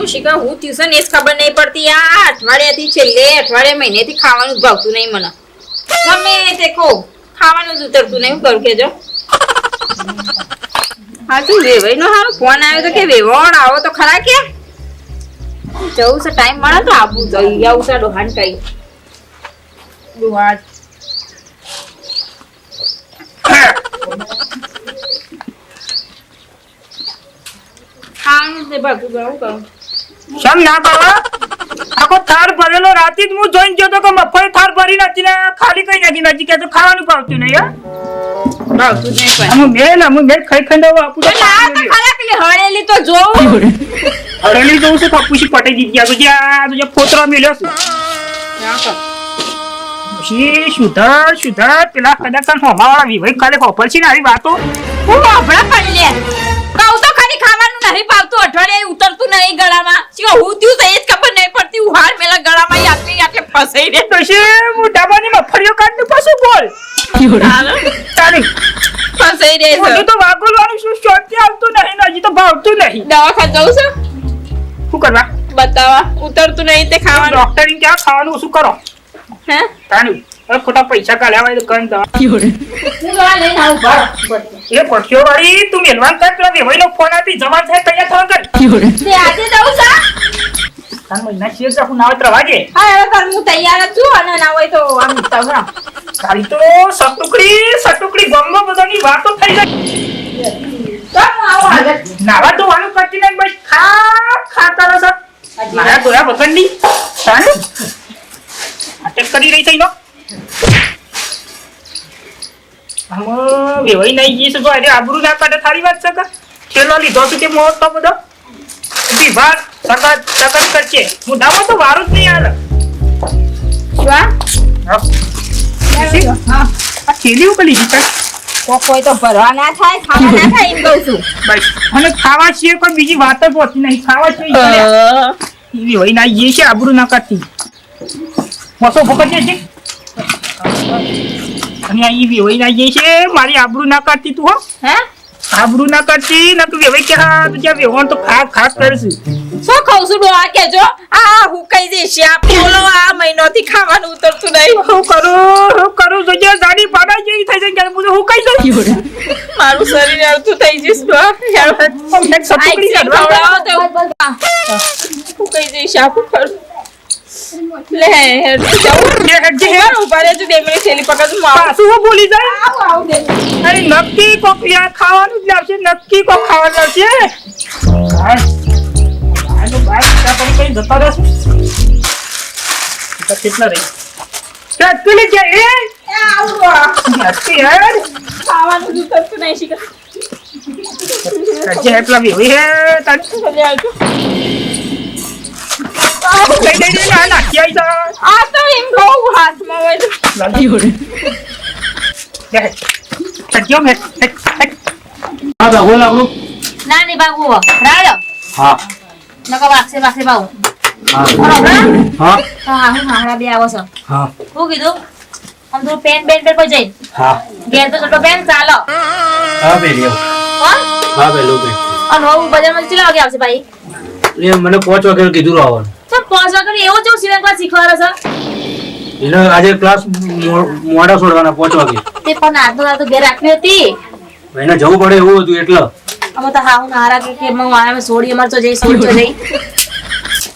શીખા હું ટ્યુશન એ જ ખબર નહીં પડતી આ અઠવાડિયાથી છેલ્લે અઠવાડિયા મહિનેથી ખાવાનું ભાવતું નહીં મને ગમે તે કહું ખાવાનું જ ઉતરતું નહીં હું કરું કેજો હા તું વેવાઈ નો હારો ફોન આવ્યો તો કે વેવાણ આવો તો ખરા કે જવું છે ટાઈમ મળે તો આવું જઈ આવું છે ડોહાન કઈ ડોહા ખાવાનું તે બાકી ગયું કહું સમ ના બાબા આખો થાર ભરેલો રાતે જ હું જોઈને ગયો તો કે મફત થાર ભરી નથી ને ખાલી કઈ નાખી નથી કે તો ખાવાનું ભાવતું નહીં ભાવતું જ નહીં પણ હું મેલ ખાઈ ખાઈ આપું તો ના તો ખરા પેલી હળેલી તો જોઉં હળેલી જોઉં છું કપુસી પટાઈ દીધી તુજે ફોતરો મેલ્યો છું સુધર પેલા કદાચ હોમાવાળા વિભાઈ ખાલી ખબર છે ને આવી વાતો હું હમણાં પણ લે કહું તો ખરી ખાવાનું નહીં ભાવતું અઠવાડિયે ઉતરતું નહીં ગળામાં હું થયું તો એ જ ખબર નહીં પડતી હું હાર મેલા ગળામાં આટલે ફસાઈ રે પછી હું ડાબાની મફળીઓ કાઢી પાછું બોલ તારી ફસાઈ રે મને તો વાગોલવાનું શું શોર્ટ આવતું નહીં હજી તો ભાવતું નહીં દવાખાને જવું છે શું કરવા બતાવા ઉતરતું નહીં તે ખાવાનું ડોક્ટર ક્યાં ખાવાનું શું કરો હે તાનું ખોટા પૈસા કાઢ્યા હોય તો કઈ દવા હું દવા લઈને આવું એ પડ્યો વાળી તું મેલવાન કર પેલા વેવાઈનો ફોન આપી જવા થાય તૈયાર થવા કર તે આજે જવું છે તાર મહિના છે જ હું નાવત રવાજે હા હવે કર હું તૈયાર જ છું અને ના હોય તો આમ તવરા તારી તો સટુકડી ગંગો બધાની વાતો થઈ જાય તો હું આવું આગળ નાવા તો વાનું કરતી નહીં બસ ખાતા રસ મારા ગોયા બગડની તાનું અટેક કરી રહી થઈ નો આમ વેવાઈ નહીં ગઈ છે તો અરે આબરૂ ના કાઢે થારી વાત છે કે છેલ્લો લીધો છે તે મોત તો બધો વિભાગ સકત કરશે હું દાવો તો વારું જ નહીં આવે શું આ છેલ્લી ઉપર લીધી છે કોઈ તો ભરવા ના થાય ખાવા ના થાય એમ કહું છું બસ અને ખાવા સિવાય કોઈ બીજી વાત જ હોતી નહીં ખાવા સિવાય વેવાઈ ના ગઈ છે આબરૂ ના કાઢતી મોટો ભોગત છે અને આ ઈ વેવાઈ ના ગઈ છે મારી આબરૂ ના કાઢતી તું હો હે આબરૂ ના કરતી ના તું વેવાઈ કે હા તું જ્યાં વેવાણ તો ખાસ કરશું શું ખાઉં છું ડોહા કેજો આ હું કઈ દઈશ આ બોલો આ મહિનોથી ખાવાનું ઉતરતું નહીં હું કરું તો જે ગાડી પાડા જેવી થઈ જાય ત્યારે હું કઈ દઉં મારું શરીર અડધું થઈ જઈશ ડોહા સટુકડી ખવડાવો તો હું કઈ દઈશ આપું કરું લે હેડ જાઉં ઉભા રહેજો 2 મિનિટ થેલી પકડું પાછું હું બોલી જાય આવું દે અરે નક્કી કોક યાર ખાવાનું જ લાવશે નક્કી કોક ખાવાનું લાવશે આનો બાઈક પર કઈ જતા રહેશે કેટલા રહી કેટલી જાય એ આવું નક્કી યાર ખાવાનું જ ઉતરતું નહીં શીખર જે એટલા બી હોય તારી લે આવજો નાખી આવી જા આ તો એમ કહું હાથમાં હોય તો ના નહીં ભાગવું રાડો હા નકો વાક્ષે ભાવ હા હા હું મારા બે આવો છો હા હું કીધું આમ તો પેન પર જઈ હા ઘેર તો છોટો પેન ચાલો હા બેલીઓ કોણ હા બેલો બે અને હું બજારમાં કેટલા વાગે આવશે ભાઈ એ મને 5 વાગે કીધું આવવાનું તો 5 વાગે એવો જો સિવાય ક્લાસ શીખવાનો છે એને આજે ક્લાસ મોડા છોડવાના 5 વાગે તે પણ આ તો ઘેર રાખી હતી એને જવું પડે એવું હતું એટલે અમે તો હા હું નારા કે હું આયા સોડી અમાર તો જઈ સોડી જઈ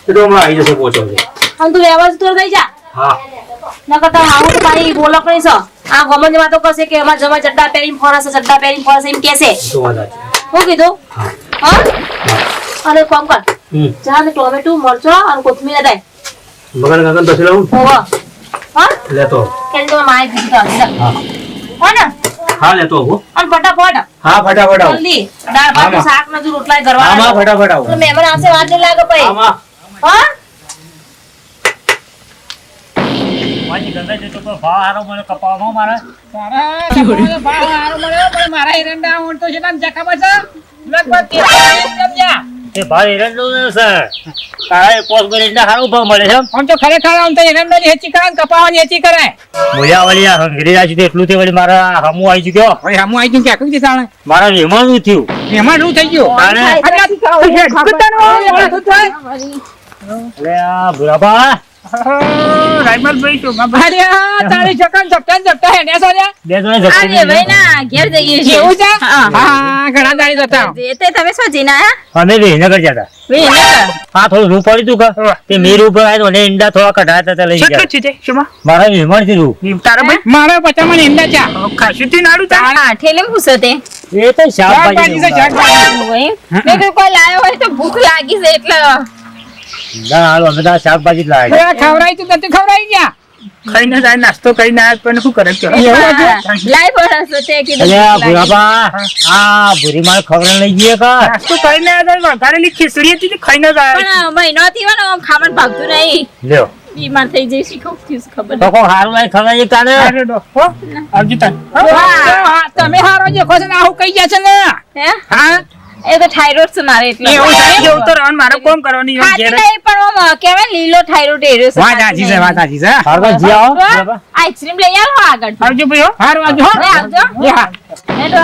એ તો હમણાં આવી જશે 5 વાગે હમ તું વ્યવસ્થિત તો થઈ જા હા ન કરતા હા હું તો ભાઈ બોલો કઈ છો આ ગમન જમા તો કશે કે અમાર જમા ચડ્ડા પહેરીને ફરશે એમ કેસે તો વાત છે હું કીધું હા હા અરે કોમ કર હમ જા ને ટોમેટો મરચો અને કોથમીર દે મગન કાકન પછી લાવું હોવા હા લેતો કેમ તો માય દીધી તો હા હો ને હા લેતો આવો અને ફટાફટ હા ફટાફટ આવો જલ્દી દાળ ભાત શાક ને રોટલા હા કરવા માં ફટાફટ આવો મહેમાન આવશે વાત નહીં લાગે પછી હા માં હા વાજી ગંગા જતો તો ભાવ હારો મને કપાવામાં મારે મારા એરંડા તો છે નામ ખબર છે લગભગ 13 એ ભાઈ એરંડું છે તારા પોસ મિનિટના હારો ભાવ મળે છે આમ તો ખરેખર આમ તો એરંડાની હેચી કરાય કપાવાની હેચી કરાય બોલ્યા વાળી આ હંગરી રાજી તો એટલું તે વળી મારા હમું આવી ગયો હવે હમું આવી ગયું કે આખું છે સાણે મારા હેમાનું થયું એમાં શું થઈ ગયું અરે. અલે આ ભુરાબા રાયમલભાઈ શું ખબર? અરે તારી ચકન ઝપટા હેડ્યા છો લ્યા? બે જણા અરે જતી ભાઈ ના ઘેર જઈએ છીએ એવું છે હા. હા ઘણા દાડી જતા તે તમે શું જીના આયા અમે વિહીનગર જતા વિહીનગર? હા થોડું રૂ પડી તું કે તે મીર ઉપર આવ્યો અને ઈંડા થોડા કઢાયા હતા લઈ કેટલું ગયા છે તે? શેમાં? મારા વિમાન થી રૂ તારા ભાઈ મારા પચામાં ઈંડા ચા ખાસુથી નાડું તા હા ઠેલે પૂછો તે એ તો શાકભાજી છે શાકભાજી શાકભાજી ભાઈ મેં કીધું કોઈ લાયો હોય તો ભૂખ લાગી છે એટલે ના હાલો અમે તો આ શાકભાજી જ લાવ્યા ખવડાવી તું નથી ખવડાવી ગયા ખાઈને જાય નાસ્તો કરીને આવ્યા પણ શું કરે કે એવું હતું? લાઈ પડે તે કીધું અલે આ ભૂખ લાગી. ભુરાબા આ ભૂરી મારે ખબર લઈ ગઈ કા નાસ્તો કરીને આવ્યા વઘારેલી ખીચડી હતી તે ખાઈને જ આવ્યા પણ મહિનો થી ને આમ ખાવાનું ભાગતું નહીં લ્યો બીમાર થઈ જઈશ ખબર તો કોઈ હારું લાઈ ખવડાવી કાને અરે ડો, હો આવજી તાન હા, તમે હારો જે ખોસ ને આવું કહી ગયા છે ને હે હા એ તો થાઇરોઇડ છે મારે એટલે એવું થાય એવું તો રહેવાનું મારે કોમ કરવાની એમ ખાતી ઘેર નહીં પણ આમ કહેવાય ને લીલો થાઇરોઇડ એર્યો છે વાત સાચી છે વાત સાચી છે હારું જી આવો ભુરાબા. આઈસ્ક્રીમ લઈ આવો આગળ આવજો ભાઈ હો હારું આવજો હો. લે આવજો હા. હેડો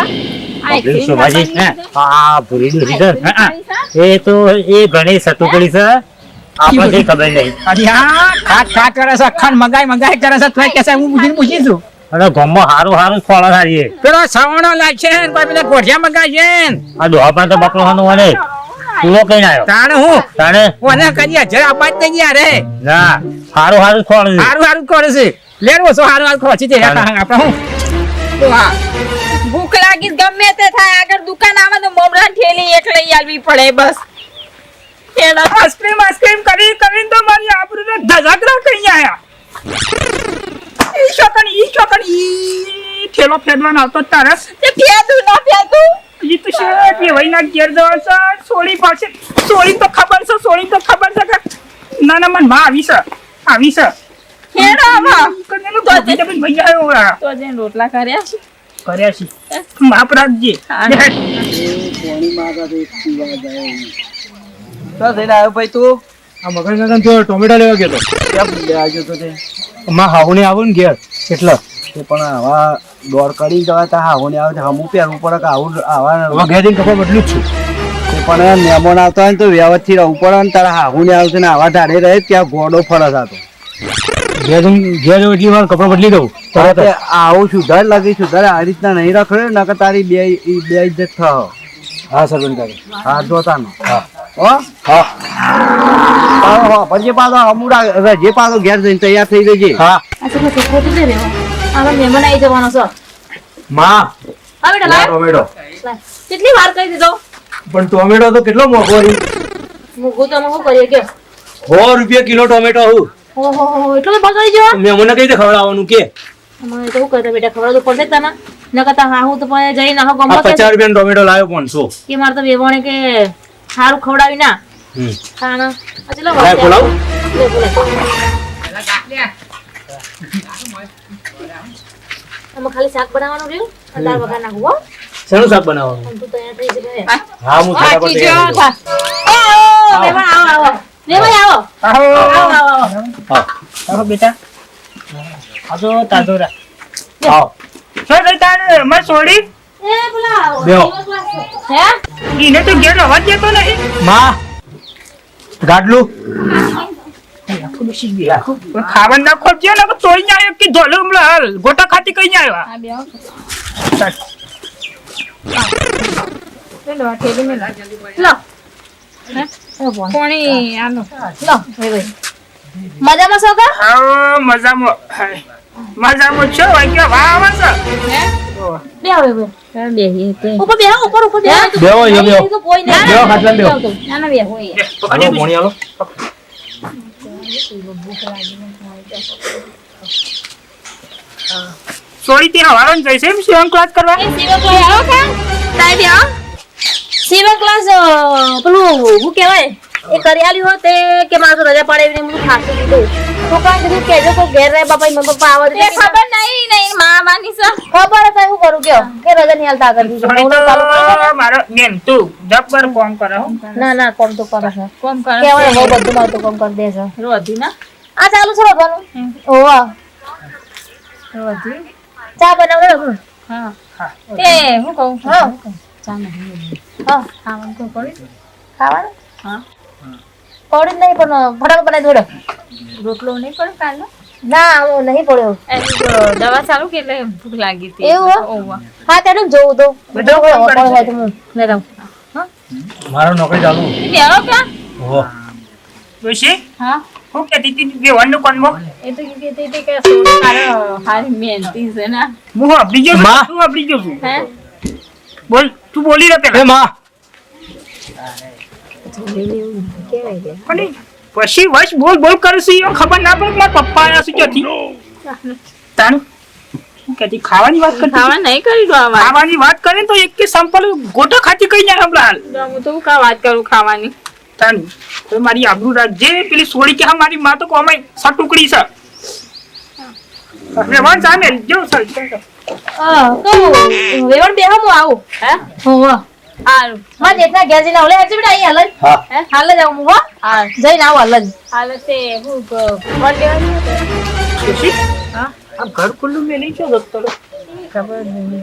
પેલી શોભાજી આઈસ્ક્રીમ હા ભૂરી દોરી છે એ તો એ ઘણી સતુકડી છે આપણે કઈ ખબર નહીં અરે હા ખાટ ખાટ કરે છે અખંડ મગાઈ કરે છે તોય કહેશે હું પૂછીશું અને ગામમાં હારું હારું ખોળા સારી છે. પેલો સવણો લાગશે ને પછી પેલા ગોઠિયા મગાઈ છે ને. આ દોહા પણ તો બકરો હાનું મને પૂરો કઈ આવ્યો તાણે હું તાણે ઓને કરી હજાર અપાજ થઈ ગયા રે ના હારું હારું ખોળ છે. હારું હારું કરે છે લેર ઓછો હારું હારું ખોચી દે આપણે હું તો હા ભૂખ લાગી ગમે તે થાય આગળ દુકાન આવે તો મોમરાન ઠેલી એક લઈ આવવી પડે બસ હેડો આઈસ્ક્રીમ કરીને તો મારી આબરૂને ધજાગરા કરી આયા ઈ છોકન ઈ થેલો ફેરવાનો આવતો જ તારે તે ફેદું ન ફેદું ઈ તો શેઠ એ વહીના ઘેર જવા છે સોળી પાસે સોળી તો ખબર છે કે ના મને માં આવી છે હેડો આમાં કનેલો ગોભી ડબલ ભઈ આવ્યો આ તો જેન રોટલા કર્યા છે કર્યા છે માપ રાખજે હા. તો જઈને આવ્યો ભાઈ તું આ મગરનગર તો ટોમેટો લેવા ગયો કેમ લેવા ગયો તો તે માં હાવને આવું ને ઘેર એટલે તે પણ આવા દોડ કરી જવા તા હાવો ને આવે તો હમું પહેરવું પડે કે આવું આવા હવે ઘેર જઈને કપડા બદલું જ છું તે પણ મહેમાન આવતા હોય ને તો વ્યવસ્થિત રહેવું પડે ને તારા હાવું ને આવશે ને આવા ધારે રહે ત્યાં ગોડો ફરસ હતો ઘેર જઈને એટલી વાર કપડા બદલી દઉં તરત જ. આવું સુધાર લાગી સુધાર આ રીતના નહીં રખડે નકર તારી બે ઇજ્જત થયો હા સરપંચ કાકા હા જોતાનો હા હો હા હો પછી પાછો અમુડા જે પાછો ઘેર જઈને તૈયાર થઈ જજે હા આ તો ખોટું છે રેવા આમાં મહેમાન આવી જવાનો છે માં હા બેટા લાવ ટોમેટો કેટલી વાર કહી દીધો પણ ટોમેટો તો કેટલો મોંઘો રહી મુગો તો અમે શું કરીએ કે 100 રૂપિયા કિલો ટોમેટો હું ઓહો એટલો તો બગાડી જવા મેં મને કઈ રીતે ખવડાવવાનું કે અમારે તો શું કરતા બેટા ખબર તો પડશે જ તને ન કરતા હા હું તો પછી જઈને આખો આ ગમો 50 રૂપિયાનો ટોમેટો લાવ્યો 500 કે મારે તો વેવાણે કે સારું ખવડાવી ના ખાણ આ ચલો લાય બોલાવ લે બોલે આમાં ખાલી શાક બનાવવાનું રહ્યું અને દાળ વઘાર નાખવું હો શેનું શાક બનાવવાનું આમ તું તૈયાર થઈ જશે હા હું ફટાફટ તૈયાર થઈ આવો મહેમાન આવો મહેમાન આવો આવો આવો હા આવો બેટા આજો તાજો રા આવો શું થઈ તાર માં સોડી એ બોલા બેહો. હે ઈને તો ઘેર આવવા જ દેતો નહીં માં ગાડલું પણ ખાવા ના ખોજ્યો ને તોડી ને આવ્યો કે ધોલું હમણાં હાલ ગોટા ખાતી કઈ ને આવ્યા આ બેહો ચાલ. લો ઠેલી મે લો હે કોણી આનો લો ભાઈ ભાઈ મજામાં છો કા આવો મજામાં હાય. મજામાં છો ભાઈ કે વાહ આવે છે હે બે આવે બે બેહી તે ઉપર બેહો ઉપર બેહો બેહો, અહીંયા બેહો. કોઈ નહીં બેહો, ખાટલામાં બેહો. ના ના બેહો લે, હાલો પોણી હાલો સોડી તે હવારણ જઈશે એમ શિવમ ક્લાસ કરવા એ સિવન ક્લાસ આવો કા તાઈ બેહો સિવન ક્લાસ પેલું હું કહેવાય એ કરિયાલી હો તે કે મારે તો રજા પાડે એવી હું ખાસું કીધું તો કાંઈ કીધું કેજો કોઈ ઘેર રહે બાપા મમ્મી પપ્પા આવે એ ખબર નહીં મામાની છે ખબર છે હું કરું કયો કે રજા નહીં હાલતા આગળ સોડી તો મારો બેન તું જબ્બર કોમ કરે હો ના ના કોમ તો કરે છે કોમ કરે કેવાય બહુ બધું મારું તો કોમ કરી દે છે રોધી ના આ ચાલુ છે રોધવાનું ઓવા રોધી ચા બનાવડો હા એ હું કહું હા હા ખાવાનું તો પડે ખાવાનું હા પડી નહીં પણ ફટાફટ બનાવી દોડો રોટલો નહીં પડે કાલનો ના હું નહીં પડ્યો એની તો દવા ચાલુ કે એટલે ભૂખ લાગી હતી એવું? ઓવા હા ત્યાં જોઉં તો બધો હોય કામ કરે હોય તો હું લઈ લઉં મારો નોકરી ચાલુ બેહો ક્યાં ઓહો ડોશી હા હું કહેતી હતી વેવાણનું કોનમાં એ તો કીધી હતી કે સોડી તારો હારી મહેનતી છે ને હું આપડી ગયો માં. છું આપડી ગયો છું હે બોલ તું બોલી રહ્યો એ પેલા માં પણ પછી વશ બોલ બોલ કરું છું એ ખબર ના પડે કે મારા પપ્પા આવ્યા છે ક્યાંથી તાનું હું કહેતી ખાવાની વાત કરતી ખાવા નહીં કરી દો આ વાત ખાવાની વાત કરે તો એક કે સંપલ ગોટો ખાતી કઈ જાય હમણાં હું તો કા વાત કરું ખાવાની તાનું તો મારી આબરૂ રાખજે પેલી સોળી કે હા મારી માં તો કોમાય સટુકડી છે વેવાણ સામે જો સર તો વેવણ બેહો હું આવું હે હોવા હારું માં જેટલા ઘેર જઈને ઓલે હજી બેટા અહીં હાલ હા હે હાલ જ આવું હું હો હા જઈને આવું હાલ જ હાલ તે હું ફોન લેવાનું હતું. ખુશી હા આ ઘર ખુલ્લું મેં નહીં છો જતો ખબર નહીં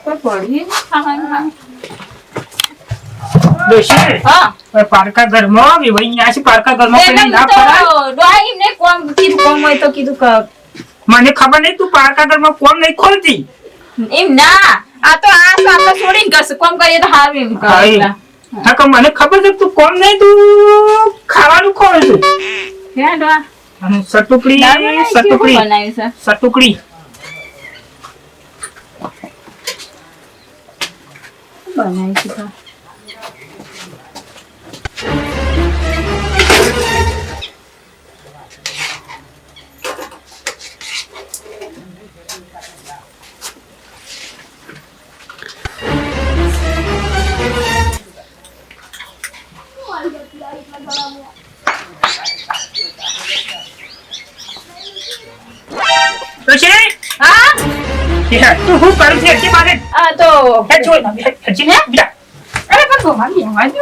કોઈ પડી ખાવાનું ડોશી હા પારકા ઘરમાં વેવાઈ ગયા છે પારકા ઘરમાં પેલી ના પડાય ડોહાઈને કોમ કીધું કોમ હોય તો કીધું મને ખબર નહીં તું પારકા ઘરમાં કોમ નહીં ખોલતી એમ ના આ તો છોડીને કરશે કોમ કરીએ તો હારું એમ હા, એ. કરે હા કે મને ખબર છે કે તું કોમ નહીં તું ખાવાનું ખોલ છું હે ડોહા અને સટુકડી દાળ બનાવી છે? સટુકડી શું બનાવ્યું છે સટુકડી બનાવી છે તો ડોશી હા તું શું કરું છે હજી મારે આ તો હે જોઈ ના હજી ને બીજા અરે પણ ગોમાની આવાજ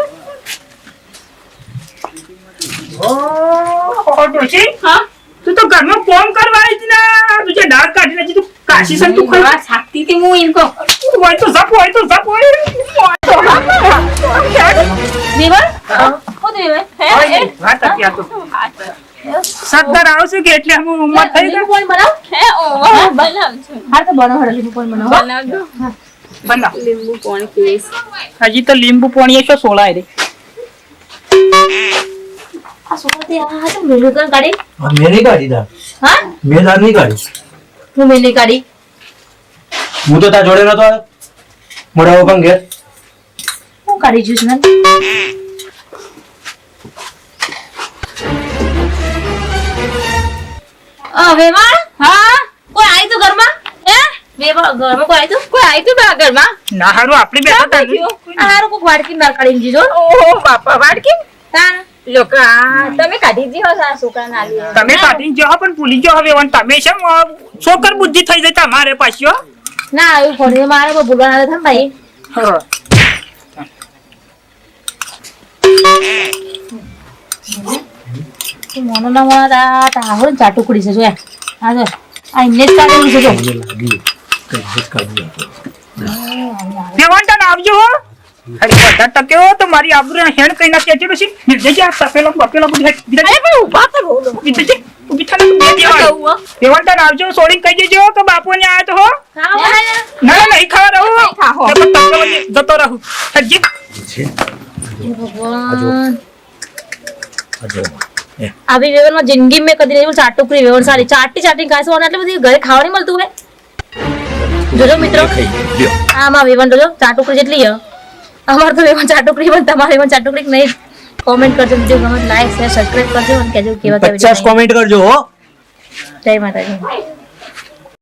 ઓહો ડોશી હા તું તો ઘરમાં કોમ કરવા આવી હતી ને તુજે દાળ કાઢી નાખી તું કાશી સન તું દવા છાકતી હતી હું એમ કહું હોય તો જપ હોય તો જપ હોય વેવણ હું વેવણ હે વાત હતી આ તો હા સત્તર આવશે કે એટલે હું ઉંમર થઈ ગઈ કોણ બનાવ હે ઓ બનાવ છું હા તો બનાવ હળદી કોણ બનાવ બનાવજો બનાવ લીંબુ પાણી પીવીશ હજી તો લીંબુ પાણી એ સોલાય રે આ સોતે આ તો મેનુ તો કાઢી મેં નહીં કાઢી દા હા મેં દાળ નહીં કાઢી હું મેને કાઢી હું તો તાર જોડે નતો મોડા ઓપન ઘેર હું કાઢી જઈશ ને વેવણ હા કોઈ આવી તું ઘરમાં હે વેવણ ઘરમાં કોઈ આવી તું કોઈ આવી તું બાગરમાં ના હારું આપણે બેઠા હતા ને. આ હારું કોક વાડકી બહાર કાઢીને જીજો ઓહો બાપા વાડકી તાન લોકા તમે કાઢી દીધો આ છોકરાને આલી તમે કાઢીને જો પણ ભૂલી ગયો હવે વન તમે છે છોકર બુદ્ધિ થઈ જાય તમારે પાછો ના આવ્યું ફોન મારે કોઈ ભૂલવા ના થાય ને ભાઈ હા. તું મોનો ના મોનો તાહો ને ચાટુકડી છે જો આ જો આ ઇને જ કાઢેલું છે જો દેવાંતન આવજો હો અરે બધા ટક્યો તો મારી આબરૂ હેણ કઈ ના કેજો પછી નિર્જય આ તપેલો બપેલો બધી બીજા અરે પણ ઊભા કરો બીજા ઉભી થાને બે દેવા દેવાંતન આવજો સોડી કહી દેજો કે બાપુ ને આયા તો હો ખાવા બનાય ના નહીં ખાવા રહું નહીં ખાઓ. તો તપેલો જતો રહું હજી ભગવાન આવી વેવણમાં જિંદગી મેં કદી નહીં ચાટુકડી વેવણ સારી ચાટી ચાટી ખાઈશું અને આટલી બધી ઘરે ખાવા નહીં મળતું હોય જોજો મિત્રો આમાં વેવણ જોજો ચાટુકડી જેટલી છે અમારે તો વેવણ ચાટુકડી પણ તમારે વેવણ ચાટુકડી નહીં કોમેન્ટ કરજો વિડીયો ગમે લાઈક શેર સબસ્ક્રાઇબ કરજો અને કહેજો કેવા કેવા 50 કોમેન્ટ કરજો હો જય માતાજી